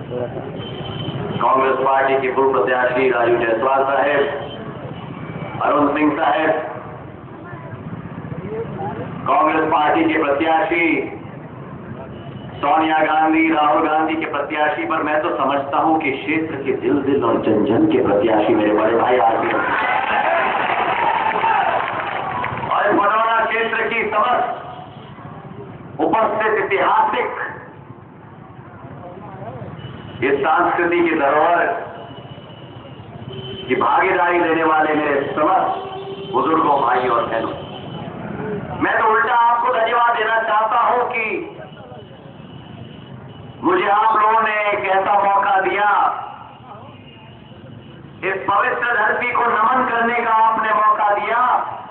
Congress party के पूर्व प्रत्याशी राजू जायसवाल साहब, अरुण सिंह साहब, कांग्रेस पार्टी के प्रत्याशी सोनिया गांधी, राहुल गांधी के प्रत्याशी पर मैं तो समझता हूं कि क्षेत्र के दिल दिल और जन जन के प्रत्याशी मेरे बड़े भाई आरपी और बड़ौदा क्षेत्र की समस्त उपस्थित ऐतिहासिक इस संस्कृति की धरोहर की भागीदारी लेने वाले मेरे समस्त बुजुर्गों, भाइयों और बहनों, मैं तो उल्टा आपको धन्यवाद देना चाहता हूं कि मुझे आप लोगों ने एक ऐसा मौका दिया, इस पवित्र धरती को नमन करने का आपने मौका दिया।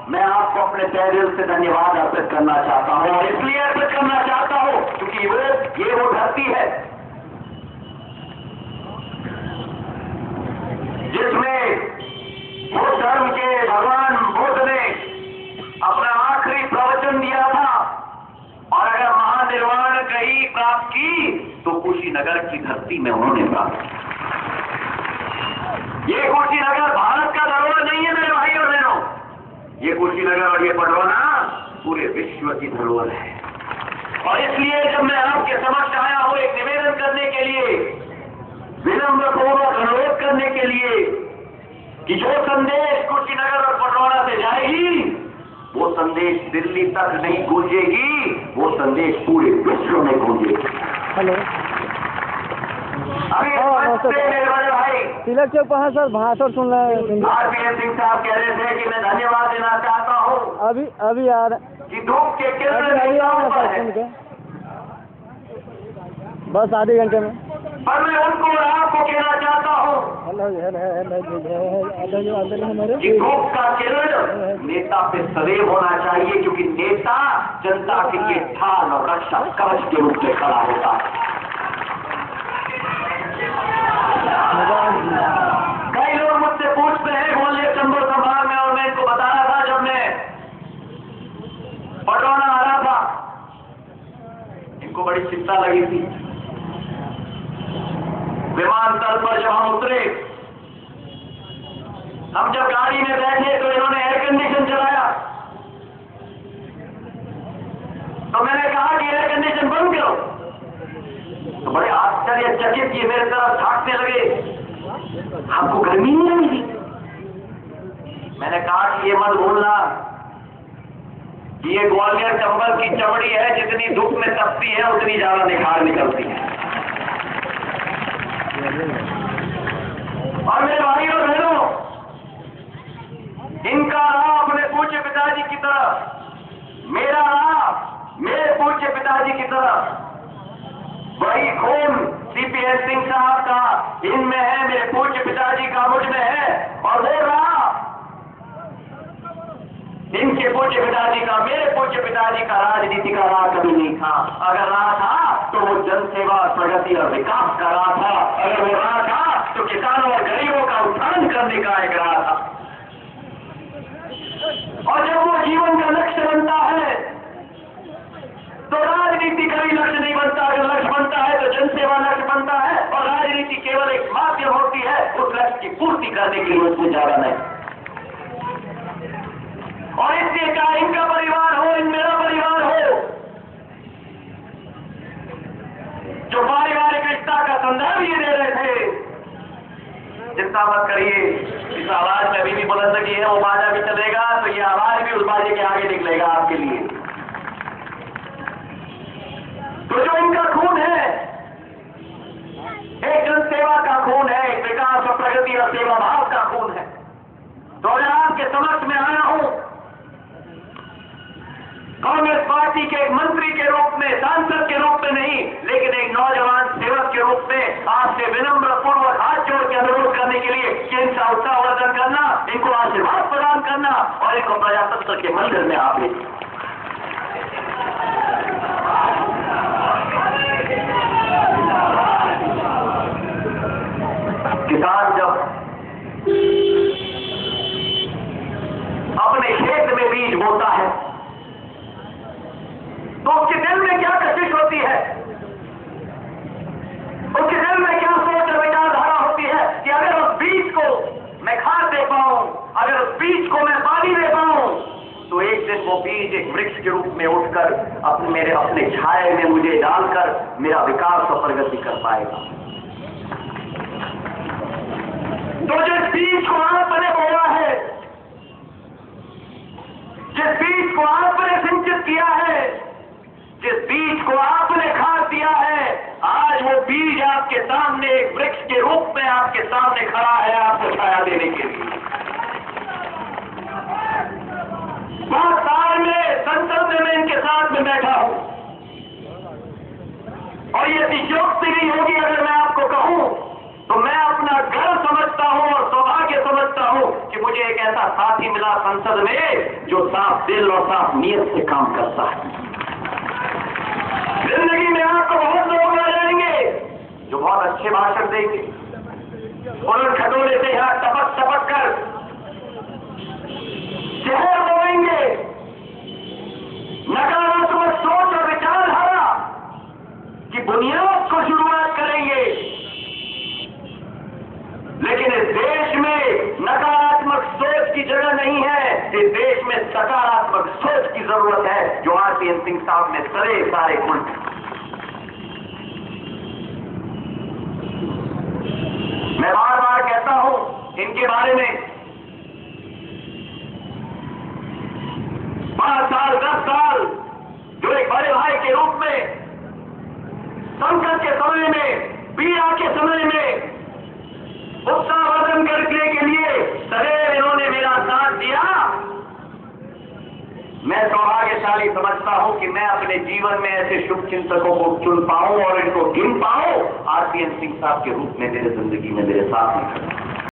मैं आपको अपने तहे दिल से धन्यवाद अर्पित करना चाहता हूं और इसलिए अर्पित करना चाहता हूं क्योंकि ये वो धरती है जिसमें बुद्ध धर्म के भगवान बुद्ध ने अपना आखिरी प्रवचन दिया था और अगर महानिर्वाण कहीं प्राप्त की तो कुशीनगर की धरती में उन्होंने प्राप्त की। ये कुशीनगर भारत का धरोहर नहीं है मेरे भाई और बहनों, ये कुशीनगर और ये पटवाना पूरे विश्व की धरोहर है। और इसलिए जब मैं आपके समक्ष आया हूं एक निवेदन करने के लिए, विनम्र पूर्वक अनुरोध करने के लिए कि जो संदेश कुशीनगर और पटवाना से जाएगी वो संदेश दिल्ली तक नहीं गूंजेगी, वो संदेश पूरे विश्व में गूंजेगी। हेलो, मेरे बड़े भाई तिलक चौक पर सर भाषण सुन रहे हैं। आरपीएन सिंह साहब कह रहे थे कि मैं धन्यवाद देना चाहता हूँ अभी आ रहे कि धूप के किरण नेताओं पर है, बस आधे घंटे में। पर मैं उनको और आपको कहना चाहता हूँ कि धूप का किरण नेता पे सदैव होना चाहिए, क्योंकि नेता जनता के लिए ढाल और रक्षा कवच के रूप में खड़ा होता है। कई लोग मुझसे पूछते हैं मोहल्ले चंबल संभाग में, और मैं इनको बता रहा था जब मैं पटवाना आ रहा था इनको बड़ी चिंता लगी थी। विमानतल पर जब हम उतरे, हम जब गाड़ी में बैठे तो इन्होंने एयर कंडीशन चलाया, तो मैंने कहा कि एयर कंडीशन बंद करो, तो बड़े आश्चर्यचकित किए मेरे तरफ झांकने लगे, आपको गर्मी नहीं लगी? मैंने कहा कि ये मत भूलना कि ये ग्वालियर चंबल की चमड़ी है, जितनी धूप में तपती है उतनी ज्यादा निखार निकलती है। और मेरे भाई और बहनों, इनका राह अपने पूज्य पिताजी की तरफ, मेरा राह मेरे पूज्य पिताजी की तरफ, वही खून सीपीएस सिंह साहब का इनमें है, मेरे पूज्य पिताजी का मुझ में है, और वो राह इनके पूज्य पिताजी का, मेरे पूज्य पिताजी का राजनीति का राह कभी नहीं था। अगर राह था तो वो जनसेवा, प्रगति और विकास का राह था। अगर वो राह था तो किसानों और गरीबों का उत्थान करने का एक राह था। और जब वो जीवन का लक्ष्य बनता है तो राजनीति कभी लक्ष्य नहीं बनता। अगर लक्ष्य बनता है तो जनसेवा लक्ष्य बनता है, और राजनीति केवल एक माध्यम होती है उस लक्ष्य की पूर्ति करने के लिए, उससे ज्यादा नहीं। और इसलिए चाहे इनका परिवार हो, इन मेरा परिवार हो, जो पारिवारिक रिश्ता का संदर्भ ये दे रहे थे, चिंता मत करिए, इस आवाज में अभी भी बुलंद की है, वो बाजा भी चलेगा तो ये आवाज भी उस बाजे के आगे निकलेगा आपके लिए। तो जो इनका खून है, एक जनसेवा का खून है, एक विकास और प्रगति और सेवा भाव का खून है। तो मैं आपके समक्ष में आया हूं कांग्रेस पार्टी के एक मंत्री के रूप में, सांसद के रूप में नहीं, लेकिन एक नौजवान सेवक के रूप में आपसे विनम्र पूर्वक हाथ जोड़ के अनुरोध करने के लिए कि इनका उत्साहवर्धन करना, इनको आशीर्वाद प्रदान करना और इनको प्रजातंत्र के मंदिर में आप ले। किसान जब अपने खेत में बीज बोता है तो उसके दिल में क्या कशिश होती है, उसके दिल में क्या वो बीज एक वृक्ष के रूप में उठकर अपने छाये में मुझे डालकर मेरा विकास और प्रगति कर पाएगा। तो जिस बीज को आपने बोया है, जिस बीज को आपने सिंचित किया है, जिस बीज को आपने खाद दिया है, आज वो बीज आपके सामने एक वृक्ष के रूप में आपके सामने खड़ा है आपको छाया देने के लिए। बहुत साल में संसद में मैं इनके साथ में बैठा हूं और ये अतिशयोक्ति नहीं होगी अगर मैं आपको कहूं तो मैं अपना गर्व समझता हूं और सौभाग्य समझता हूं कि मुझे एक ऐसा साथी मिला संसद में जो साफ दिल और साफ नीयत से काम करता है। जिंदगी में आपको बहुत लोग मिल जाएंगे जो बहुत अच्छे भाषण देंगे, उन खटोले से यहां टपक टपक कर शहर बोलेंगे, नकारात्मक सोच और विचारधारा की बुनियाद को शुरुआत करेंगे। लेकिन इस देश में नकारात्मक सोच की जगह नहीं है, इस देश में सकारात्मक सोच की जरूरत है जो आरपीएन सिंह साहब ने सारे गुण। मैं बार बार कहता हूं इनके बारे में, 5 साल 10 साल जो एक बड़े भाई के रूप में संकट के समय में, पीड़ा के समय में उत्साहवर्धन करने के लिए सदैव इन्होंने मेरा साथ दिया। मैं सौभाग्यशाली समझता हूं कि मैं अपने जीवन में ऐसे शुभ चिंतकों को चुन पाऊं और इनको गिन पाऊं। आरपीएन सिंह साहब के रूप में मेरे जिंदगी में मेरे साथ में खड़े।